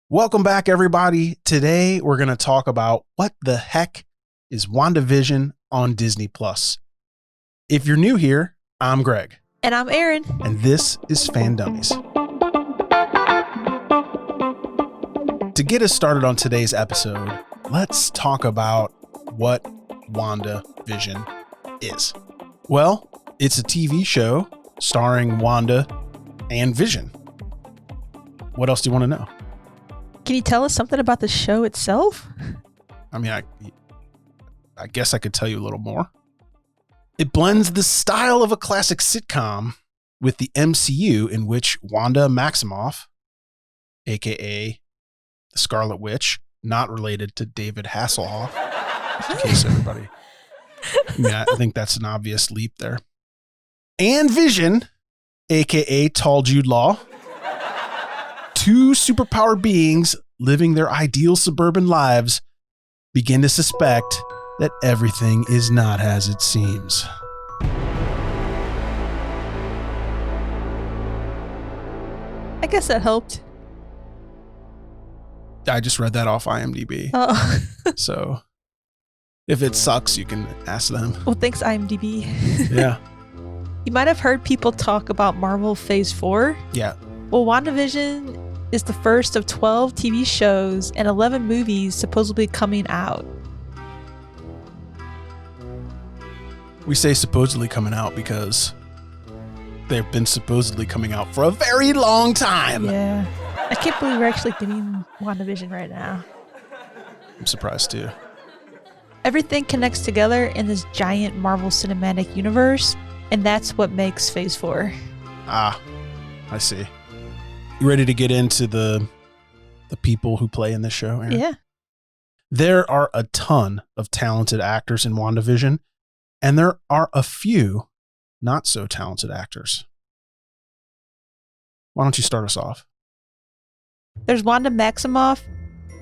Welcome back, everybody. Today, we're going to talk about what the heck is WandaVision on Disney+. If you're new here, I'm Greg. And I'm Erin. And this is Fan Dummies. To get us started on today's episode, let's talk about what WandaVision is. Well, it's a TV show starring Wanda and Vision. What else do you want to know? Can you tell us something about the show itself? I mean, I guess I could tell you a little more. It blends the style of a classic sitcom with the MCU, in which Wanda Maximoff, aka the Scarlet Witch, not related to David Hasselhoff, in case everybody. I think that's an obvious leap there. And Vision, aka Tall Jude Law, two superpowered beings living their ideal suburban lives, begin to suspect that everything is not as it seems. I guess that helped. I just read that off IMDb. Oh. So if it sucks, you can ask them. Well, thanks, IMDb. Yeah. You might have heard people talk about Marvel Phase 4. Yeah. Well, WandaVision is the first of 12 TV shows and 11 movies supposedly coming out. We say supposedly coming out because they've been supposedly coming out for a very long time. Yeah. I can't believe we're actually getting WandaVision right now. I'm surprised too. Everything connects together in this giant Marvel Cinematic Universe, and that's what makes Phase 4. Ah, I see. You ready to get into the people who play in this show, Erin? Yeah. There are a ton of talented actors in WandaVision, and there are a few not so talented actors. Why don't you start us off? There's Wanda Maximoff,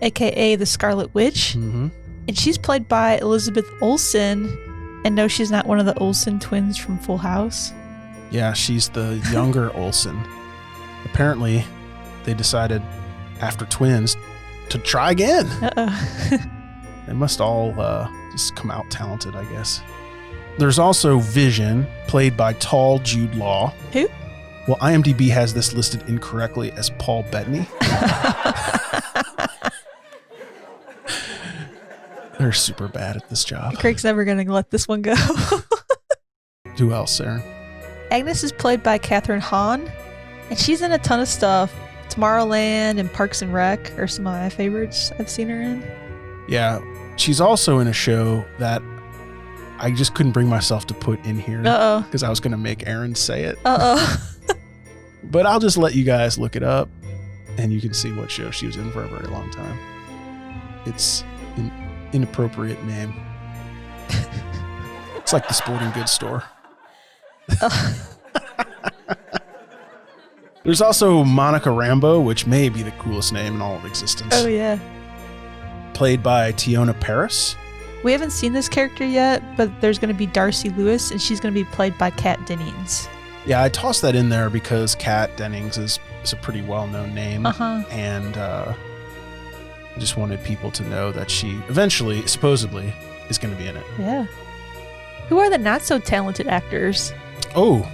aka the Scarlet Witch, Mm-hmm. and she's played by Elizabeth Olsen. And no, she's not one of the Olsen twins from Full House. Yeah, she's the younger Olsen. Apparently, they decided after Twins to try again. Uh-oh. They must all just come out talented, I guess. There's also Vision, played by Tall Jude Law. Who? Well, IMDb has this listed incorrectly as Paul Bettany. They're super bad at this job. Craig's never going to let this one go. Who else, Erin? Agnes is played by Katherine Hahn, and she's in a ton of stuff. Tomorrowland and Parks and Rec are some of my favorites I've seen her in. Yeah, she's also in a show that I just couldn't bring myself to put in here. Uh-oh. Because I was going to make Erin say it. Uh-oh. But I'll just let you guys look it up, and you can see what show she was in for a very long time. It's an inappropriate name. It's like the sporting goods store. There's also Monica Rambeau, which may be the coolest name in all of existence. Oh, yeah. Played by Tiona Paris. We haven't seen this character yet, but there's going to be Darcy Lewis, and she's going to be played by Kat Dennings. Yeah, I tossed that in there because Kat Dennings is a pretty well-known name. Uh-huh. And I just wanted people to know that she eventually, supposedly, is going to be in it. Yeah. Who are the not-so-talented actors? Oh,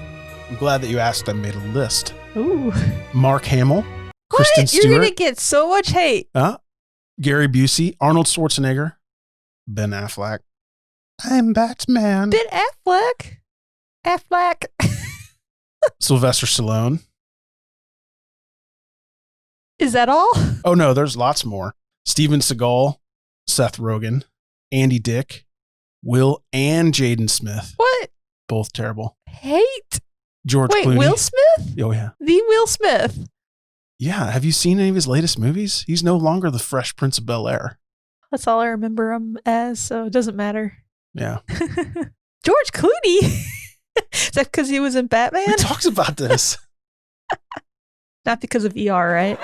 I'm glad that you asked. I made a list. Ooh. Mark Hamill, What? Kristen Stewart, You're going to get so much hate. Gary Busey, Arnold Schwarzenegger, Ben Affleck. I'm Batman. Ben Affleck. Affleck. Sylvester Stallone. Is that all? Oh, no, there's lots more. Steven Seagal, Seth Rogen, Andy Dick, Will and Jaden Smith. What? Both terrible. Hate? George Wait, Clooney. Will Smith? Oh, yeah. The Will Smith. Yeah. Have you seen any of his latest movies? He's no longer the Fresh Prince of Bel-Air. That's all I remember him as, so it doesn't matter. Yeah. George Clooney? Is that because he was in Batman? Who talks about this? Not because of ER, right?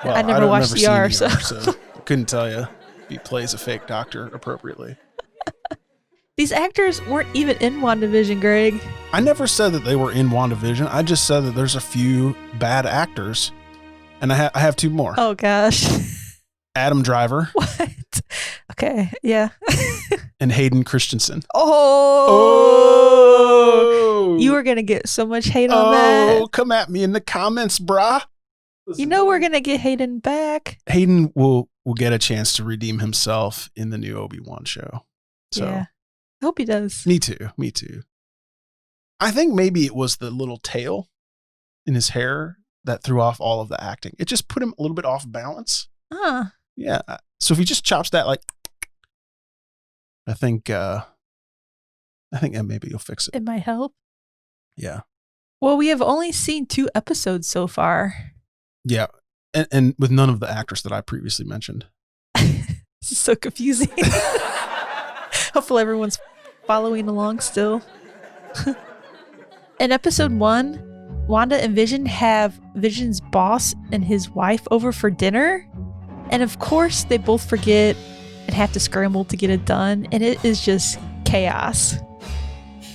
Well, I never watched seen ER, so I couldn't tell you if he plays a fake doctor appropriately. These actors weren't even in WandaVision, Greg. I never said that they were in WandaVision. I just said that there's a few bad actors And I have two more. Oh, gosh. Adam Driver. What? Okay, yeah. And Hayden Christensen. Oh! You were going to get so much hate on that. Oh, come at me in the comments, brah. You know we're going to get Hayden back. Hayden will get a chance to redeem himself in the new Obi-Wan show. So, yeah. I hope he does. Me too. I think maybe it was the little tail in his hair that threw off all of the acting. It just put him a little bit off balance. Yeah. So if he just chops that, like, I think maybe you'll fix it. It might help. Yeah. Well, we have only seen 2 episodes so far. Yeah. And with none of the actors that I previously mentioned. This is so confusing. Hopefully everyone's following along still. In episode 1, Wanda and Vision have Vision's boss and his wife over for dinner. And of course, they both forget and have to scramble to get it done. And it is just chaos.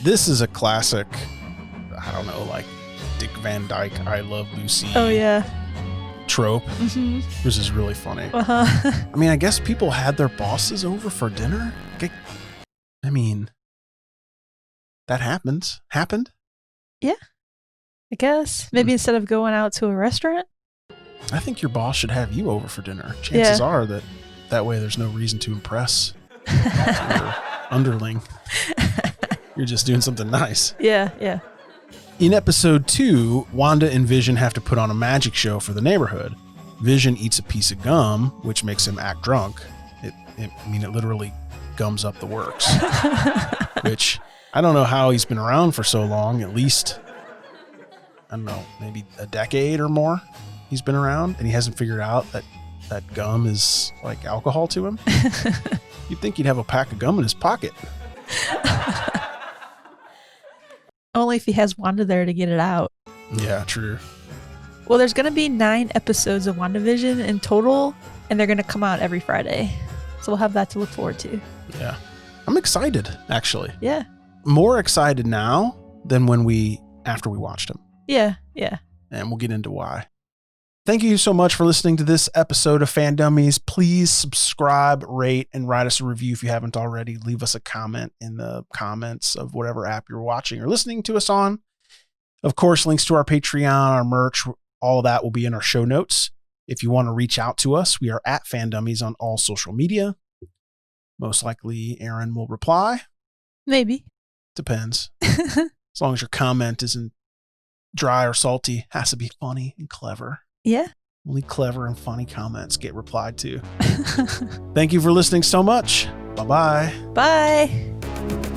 This is a classic, I don't know, like Dick Van Dyke, I Love Lucy. Oh, yeah. Trope. Mm-hmm. This is really funny. Uh-huh. I mean, I guess people had their bosses over for dinner. I mean, that happened. Yeah, I guess. Maybe instead of going out to a restaurant. I think your boss should have you over for dinner. Chances are that way there's no reason to impress your underling. You're just doing something nice. Yeah. In episode 2, Wanda and Vision have to put on a magic show for the neighborhood. Vision eats a piece of gum, which makes him act drunk. It literally gums up the works. Which, I don't know how he's been around for so long. At least, I don't know, maybe a decade or more he's been around. And he hasn't figured out that gum is like alcohol to him. You'd think he'd have a pack of gum in his pocket. Only if he has Wanda there to get it out. Yeah, true. Well, there's going to be 9 episodes of WandaVision in total, and they're going to come out every Friday. So we'll have that to look forward to. Yeah. I'm excited, actually. Yeah. More excited now than after we watched them. Yeah. And we'll get into why. Thank you so much for listening to this episode of Fan Dummies. Please subscribe, rate, and write us a review if you haven't already. Leave us a comment in the comments of whatever app you're watching or listening to us on. Of course, links to our Patreon, our merch, all of that will be in our show notes. If you want to reach out to us, we are at Fan Dummies on all social media. Most likely, Erin will reply. Maybe. Depends. As long as your comment isn't dry or salty, has to be funny and clever. Yeah. Only clever and funny comments get replied to. Thank you for listening so much. Bye-bye. Bye.